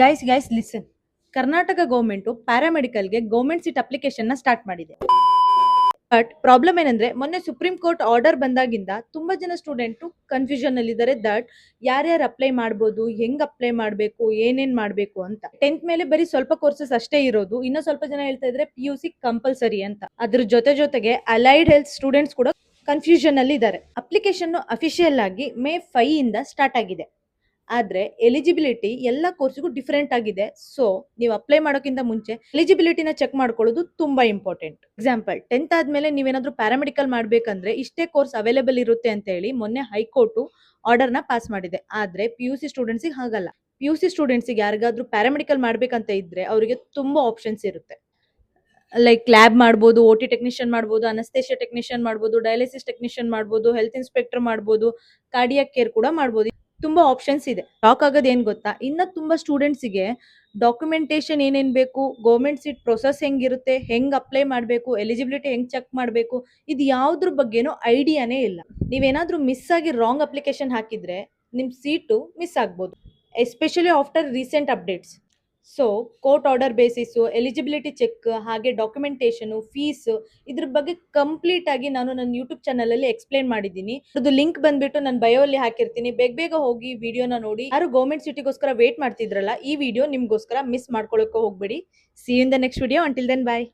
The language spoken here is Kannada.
Guys listen. ಕರ್ನಾಟಕ ಗೌರ್ಮೆಂಟ್ ಪ್ಯಾರಾಮೆಡಿಕಲ್ಗೆ ಗೌರ್ಮೆಂಟ್ ಸೀಟ್ ಅಪ್ಲಿಕೇಶನ್ ನ ಸ್ಟಾರ್ಟ್ ಮಾಡಿದೆ. ಬಟ್ ಪ್ರಾಬ್ಲಮ್ ಏನಂದ್ರೆ ಮೊನ್ನೆ ಸುಪ್ರೀಂ ಕೋರ್ಟ್ ಆರ್ಡರ್ ಬಂದಾಗಿಂದ ತುಂಬಾ ಜನ ಸ್ಟೂಡೆಂಟ್ ಕನ್ಫ್ಯೂಷನ್ ಅಲ್ಲಿ ಇದ್ದಾರೆ. ದಟ್ ಯಾರ್ಯಾರು ಅಪ್ಲೈ ಮಾಡ್ಬೋದು, ಹೆಂಗ್ ಅಪ್ಲೈ ಮಾಡ್ಬೇಕು, ಏನೇನ್ ಮಾಡ್ಬೇಕು ಅಂತ. 10th ಮೇಲೆ ಬರೀ ಸ್ವಲ್ಪ ಕೋರ್ಸಸ್ ಅಷ್ಟೇ ಇರೋದು. ಇನ್ನ ಸ್ವಲ್ಪ ಜನ ಹೇಳ್ತಾ ಇದ್ರೆ PUC ಕಂಪಲ್ಸರಿ ಅಂತ. ಅದ್ರ ಜೊತೆಗೆ ಅಲೈಡ್ ಹೆಲ್ತ್ ಸ್ಟೂಡೆಂಟ್ಸ್ ಕೂಡ ಕನ್ಫ್ಯೂಷನ್ ಅಲ್ಲಿ ಇದ್ದಾರೆ. ಅಪ್ಲಿಕೇಶನ್ ಅಫಿಷಿಯಲ್ ಆಗಿ May 5 ಇಂದ ಸ್ಟಾರ್ಟ್ ಆಗಿದೆ. ಆದ್ರೆ ಎಲಿಜಿಬಿಲಿಟಿ ಎಲ್ಲ ಕೋರ್ಸ್ಗೂ ಡಿಫರೆಂಟ್ ಆಗಿದೆ. ಸೊ ನೀವು ಅಪ್ಲೈ ಮಾಡೋಕ್ಕಿಂತ ಮುಂಚೆ ಎಲಿಜಿಬಿಲಿಟಿನ ಚೆಕ್ ಮಾಡ್ಕೊಳ್ಳೋದು ತುಂಬಾ ಇಂಪಾರ್ಟೆಂಟ್. ಎಕ್ಸಾಂಪಲ್ 10th ಆದ್ಮೇಲೆ ನೀವೇನಾದ್ರೂ ಪ್ಯಾರಾಮೆಡಿಕಲ್ ಮಾಡ್ಬೇಕಂದ್ರೆ ಇಷ್ಟೇ ಕೋರ್ಸ್ ಅವೈಲೇಬಲ್ ಇರುತ್ತೆ ಅಂತ ಹೇಳಿ ಮೊನ್ನೆ ಹೈಕೋರ್ಟ್ ಆರ್ಡರ್ ನ ಪಾಸ್ ಮಾಡಿದೆ. ಆದ್ರೆ PUC ಸ್ಟೂಡೆಂಟ್ಸ್ ಹಾಗಲ್ಲ. PUC ಸ್ಟೂಡೆಂಟ್ಸ್ ಯಾರಿಗಾದ್ರೂ ಪ್ಯಾರಾಮೆಡಿಕಲ್ ಮಾಡ್ಬೇಕಂತ ಇದ್ರೆ ಅವರಿಗೆ ತುಂಬಾ ಆಪ್ಷನ್ಸ್ ಇರುತ್ತೆ. ಲೈಕ್ ಲ್ಯಾಬ್ ಮಾಡ್ಬೋದು, OT ಟೆಕ್ನಿಷಿಯನ್ ಮಾಡ್ಬೋದು, ಅನಸ್ತೇಷಿಯಾ ಟೆಕ್ನಿಷಿಯನ್ ಮಾಡ್ಬೋದು, ಡಯಾಲಿಸಿಸ್ ಟೆಕ್ನಿಷಿಯನ್ ಮಾಡ್ಬೋದು, ಹೆಲ್ತ್ ಇನ್ಸ್ಪೆಕ್ಟರ್ ಮಾಡ್ಬೋದು, ಕಾರ್ಡಿಯಾಕ್ ಕೇರ್ ಕೂಡ ಮಾಡ್ಬೋದು. ತುಂಬಾ ಆಪ್ಷನ್ಸ್ ಇದೆ. ಶಾಕ್ ಆಗೋದು ಏನ್ ಗೊತ್ತಾ, ಇನ್ನ ತುಂಬಾ ಸ್ಟೂಡೆಂಟ್ಸ್ಗೆ ಡಾಕ್ಯುಮೆಂಟೇಶನ್ ಏನೇನ್ ಬೇಕು, ಗೌರ್ಮೆಂಟ್ ಸೀಟ್ ಪ್ರೊಸೆಸ್ ಹೆಂಗಿರುತ್ತೆ, ಹೆಂಗ್ ಅಪ್ಲೈ ಮಾಡ್ಬೇಕು, ಎಲಿಜಿಬಿಲಿಟಿ ಹೆಂಗ್ ಚೆಕ್ ಮಾಡ್ಬೇಕು, ಇದು ಯಾವ್ದ್ರ ಬಗ್ಗೆನೂ ಐಡಿಯಾನೇ ಇಲ್ಲ. ನೀವೇನಾದ್ರೂ ಮಿಸ್ ಆಗಿ ರಾಂಗ್ ಅಪ್ಲಿಕೇಶನ್ ಹಾಕಿದ್ರೆ ನಿಮ್ ಸೀಟು ಮಿಸ್ ಆಗ್ಬೋದು, especially after recent updates. So court order basis, eligibility check, ಹಾಗೆ ಡಾಕ್ಯುಮೆಂಟೇಶನ್, ಫೀಸ್, ಇದ್ರ ಬಗ್ಗೆ ಕಂಪ್ಲೀಟ್ ಆಗಿ ನಾನು ನನ್ನ ಯೂಟ್ಯೂಬ್ ಚಾನಲ್ ಅಲ್ಲಿ ಎಕ್ಸ್ಪ್ಲೈನ್ ಮಾಡಿದ್ದೀನಿ. ಅದು ಲಿಂಕ್ ಬಂದ್ಬಿಟ್ಟು ನಾನು ಬಯೋ ಅಲ್ಲಿ ಹಾಕಿರ್ತೀನಿ. ಬೇಗ ಹೋಗಿ ವಿಡಿಯೋನ ನೋಡಿ. ಯಾರು ಗೌರ್ಮೆಂಟ್ ಸಿಟಿಗೋಸ್ಕರ ವೇಟ್ ಮಾಡ್ತಿದ್ರಲ್ಲ, ಈ ವಿಡಿಯೋ ನಿಮ್ಗೋಸ್ಕರ ಮಿಸ್ ಮಾಡ್ಕೊಳಕ್ಕೆ ಹೋಗ್ಬೇಡಿ. See you in the next video. Until then, bye.